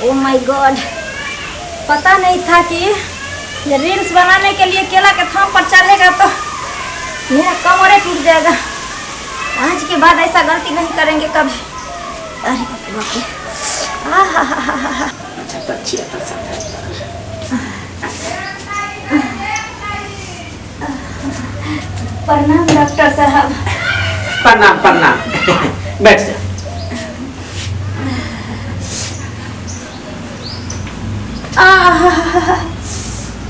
Oh my God, पता नहीं था कि ये रील्स बनाने के लिए केला के थम पर चढ़ेगा तो मेरा कमर टूट जाएगा। आज के बाद ऐसा गलती नहीं करेंगे कभी। अरे बाप रे, अच्छा तो अच्छी प्रणाम डॉक्टर साहब। प्रणाम प्रणाम। बैठ जा।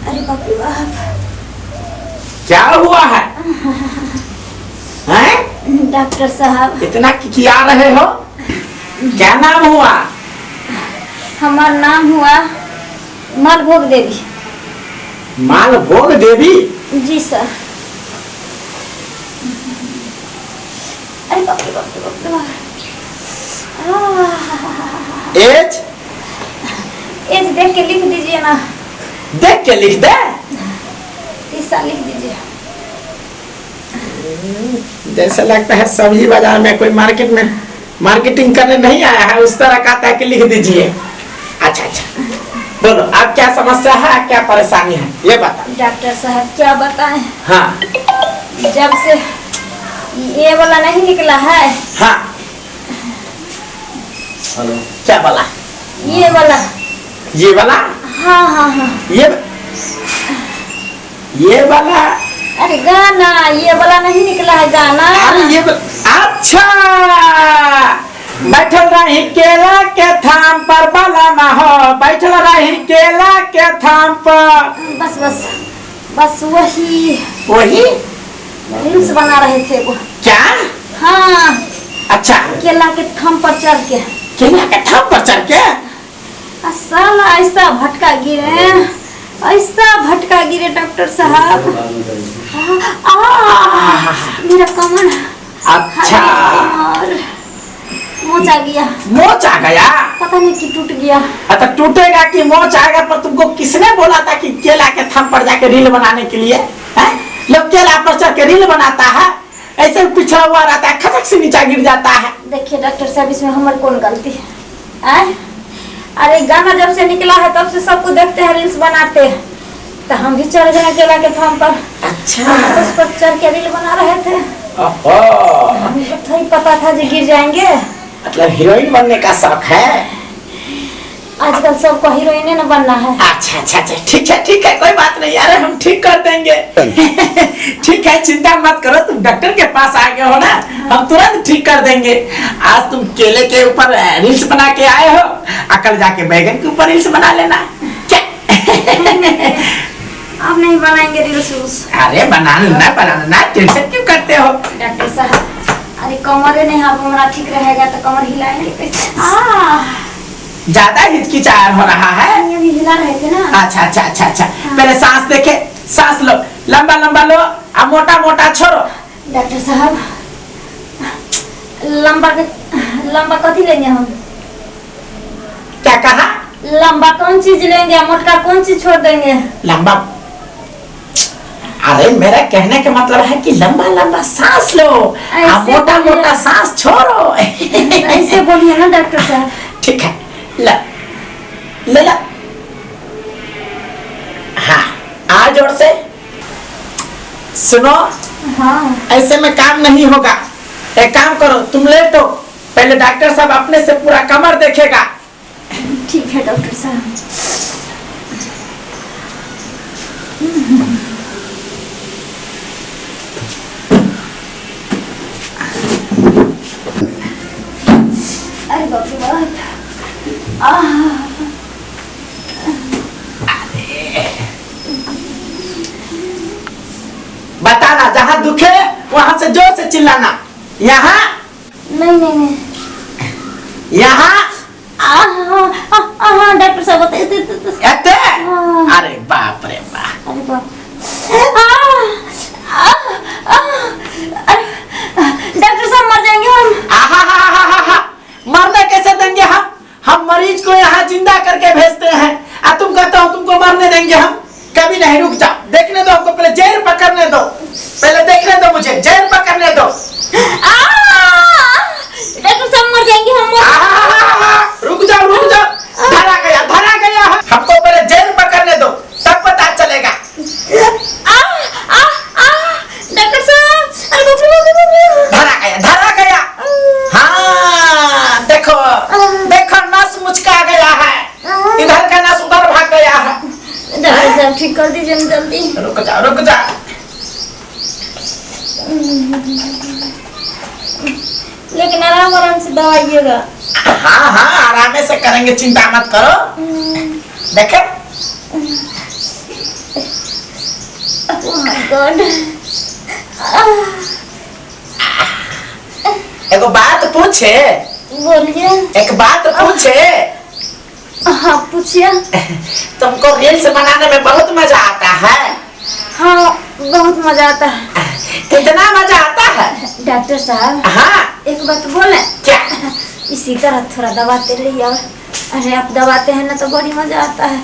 अरे बाप रे बाप, क्या हुआ है? हैं? डॉक्टर साहब इतना किया रहे हो? क्या नाम हुआ? हमारा नाम हुआ मालभोग देवी। मालभोग देवी? जी सर। अरे बाप रे बाप रे बाप रे बाप। एज? एज देख के लिख दीजिए ना। देख के लिख दे? ईसा लिख दीजिए। जैसा लगता है सब्जी बाजार में कोई मार्केट में मार्केटिंग करने नहीं आया है, उस तरह कहता है कि लिख दीजिए। अच्छा अच्छा, बोलो आप क्या समस्या है, क्या परेशानी है ये बता। डॉक्टर साहब क्या बताएं। हाँ जब से ये वाला नहीं निकला है। हाँ, क्या बोला? ये वाला। ये वाला? हाँ हाँ हाँ। ये वाला? अरे गाना, ये वाला नहीं निकला है गाना। अरे ये अच्छा, बैठल रही केला के थाम पर बाला ना हो, बैठल रही केला के थाम पर। बस बस बस वही वही रील्स बना रहे थे वो। क्या? हाँ। अच्छा, केला के थम पर चढ़ के। केला के थाम पर चढ़ के? साला ऐसा भटका गिरे, ऐसा भटका गिरे डॉक्टर साहब। मेरा कमर। अच्छा, मोच आ गया। मोच आ गया? पता नहीं कि टूट गया। अच्छा, टूटेगा कि मोच आएगा, पर तुमको किसने बोला था कि केला के थम पर जाके रील बनाने के लिए? लोग केला पर चढ़ के रील बनाता है, ऐसे पिछड़ा हुआ रहता है, खसक से नीचे गिर जाता है। देखिए डॉक्टर साहब, इसमें हमारी कौन गलती है? अरे गाना जब से निकला है तब से सबको देखते हैं रील्स बनाते हैं, तो हम भी चढ़ गए केला के थम पर। अच्छा, उस पर चढ़ के रील बना रहे थे। हमें तो ही पता था जी गिर जाएंगे। मतलब हीरोइन बनने का शौक है? आजकल सबको हीरोइन न बनना है। अच्छा अच्छा अच्छा, ठीक है, कोई बात नहीं यार, हम ठीक कर देंगे। ठीक है, चिंता मत करो, तुम डॉक्टर के पास आ गए हो ना, हम तुरंत ठीक कर देंगे। आज तुम केले के ऊपर रील्स बना के आए हो, कल जाके बैगन के ऊपर रील्स बना लेना। क्या? आप नहीं बनाएंगे रील्स? अरे बनाना, टेंशन क्यों करते हो? डॉक्टर साहब, अरे कमर नहीं, आप हमारा ठीक रहेगा तो कमर हिलाएंगे। ज्यादा हिचकिचाहट हो रहा है? अभी हिला रहे थे ना। अच्छा अच्छा अच्छा अच्छा, हाँ। पहले सांस देखे, सांस लो, लंबा लंबा लो, अब मोटा मोटा छोड़ो। डॉक्टर साहब, लंबा कथी लेंगे हम? क्या कहा? लंबा कौन चीज लेंगे, मोटा कौन चीज छोड़ देंगे? लंबा? अरे मेरा कहने का मतलब है कि लंबा लंबा सांस लो, अब मोटा मोटा सांस छोड़ो। ऐसे बोलिए ना डॉक्टर साहब। ठीक है, ले ला। हाँ, आ जोर से। सुनो, हाँ। ऐसे में काम नहीं होगा। एक काम करो, तुम लेटो, पहले डॉक्टर साहब अपने से पूरा कमर देखेगा। ठीक है डॉक्टर साहब। अरे बाप रे बाप। बताना, जहाँ दुखे वहां से जोर से चिल्लाना। यहाँ नहीं। यहाँ डॉक्टर साहब बताइए। अरे बाप रे बाप। अरे बाप। डॉक्टर साहब मर जाएंगे हम। मरने कैसे देंगे हम मरीज को यहाँ जिंदा करके भेजते हैं, तुम कहते हो तुमको मरने देंगे हम? कभी नहीं, रुक जाओ, देखने दो हमको, पहले जेल पकड़ने दो, पहले देखने दो मुझे, जेल पकड़ने दो। डॉक्टर साहब मर जाएंगे हम। रुक जाओ, धरा कर दीजिए ना जल्दी। रुक जा रुक जा। लेकिन आराम आराम से दवाइएगा। हाँ हाँ आराम से करेंगे, चिंता मत करो। देखे ओह माय गॉड। एक बात पूछे? बोलिए। एक बात पूछे? हाँ पूछिए। तुमको रील्स बनाने में बहुत मजा आता है? हाँ बहुत मजा आता है। कितना मजा आता है? डॉक्टर साहब हाँ एक बात बोले? क्या? इसी तरह थोड़ा दबाते रहिए। और अरे आप दबाते हैं ना तो बड़ी मजा आता है।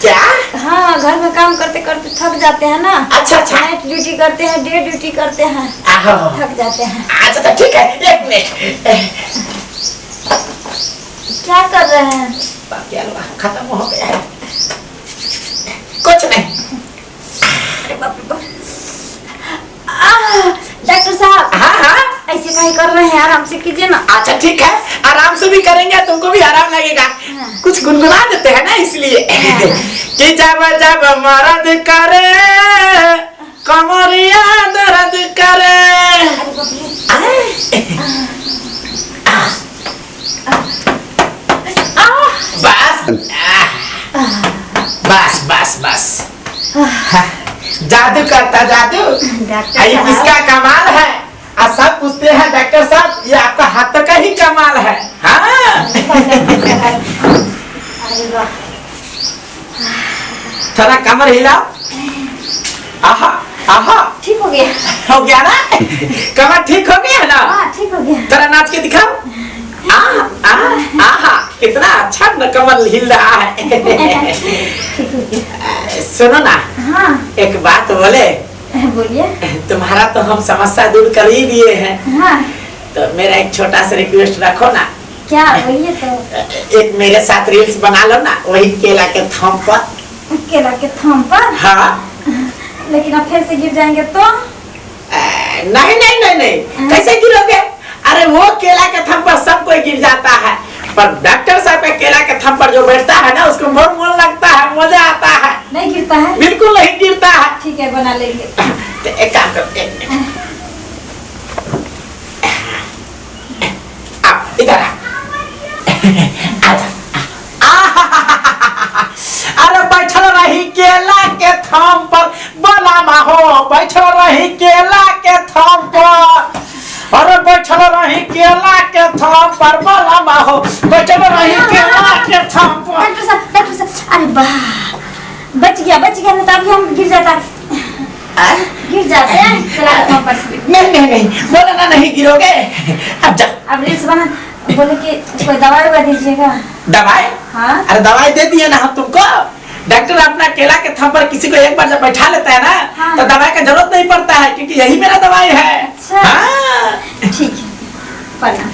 क्या? हाँ घर में काम करते करते थक जाते हैं ना। अच्छा अच्छा। नाइट ड्यूटी करते हैं, डे ड्यूटी करते हैं, आहो। थक जाते हैं। अच्छा तो ठीक है, एक मिनट। क्या कर रहे हैं? क्या हुआ? खत्म हो गया है। कुछ नहीं। अरे बाप रे बाप। डॉक्टर साहब हाँ हाँ ऐसे काहे कर रहे हैं? आराम से कीजिए ना। अच्छा ठीक है, आराम से भी करेंगे, तुमको भी आराम लगेगा। हाँ। कुछ गुनगुना देते हैं ना इसलिए। हाँ। कि जब जब मर्द करे कमरिया दर्द करे। अरे बाप रे। बस बस बस बस। जादू करता जादू। डॉक्टर ये साहब किसका कमाल है? और सब पूछते हैं डॉक्टर साहब ये आपका हाथ का ही कमाल है। हाँ अरे वाह। थोड़ा कमर हिलाओ। आहा आहा ठीक हो गया। हो गया ना? कमर ठीक हो गया ना? हाँ ठीक हो गया। थोड़ा नाच के दिखाओ। आहा कितना अच्छा न कमर हिल रहा है। ठीक हो गया। सुनो ना हाँ एक बात बोले? बोलिए। तुम्हारा तो हम समस्या दूर कर ही दिए हैं, हाँ तो मेरा एक छोटा सा रिक्वेस्ट रखो ना। क्या? बोलिए तो। एक मेरे साथ रील्स बना लो ना, वही केला के थम पर। केला के थम पर? हाँ लेकिन आप फिर से गिर जाएंगे तो? नहीं नहीं नहीं नहीं, कैसे गिरोगे? अरे वो केला के थम पर सब कोई गिर जाता है, पर डॉक्टर साहब के केला के थम पर जो बैठता है ना उसको बहुत मन लगता है, मजा आता है। नहीं गिरता है? बिल्कुल नहीं गिरता है। ठीक है बना लेंगे। तो एक काम करते हैं, आप इधर अरे बैठल रही केला के थम पर बोला माहो, बैठल रही केला के थम पर। अरे बैठल रही केला के थम पर बोला माहो, बैठल रही केला के थम पर। डॉक्टर साहब अरे वाह बच गया नहीं तो अभी हम गिर जाता। गिर जाते हैं केला के थम पर से। नहीं नहीं नहीं बोला ना नहीं गिरोगे। अब जा। अब रील्स बना बोले कि कोई दवाई दीजिएगा। दवाई? हाँ अरे दवाई दे दिए ना हम तुमको। डॉक्टर अपना केला के थम पर किसी को एक बार जब बैठा लेता है ना, हाँ। तो दवाई का जरूरत नहीं पड़ता है, क्योंकि यही मेरा दवाई है। अच्छा। हाँ। ठीक है प्रणाम।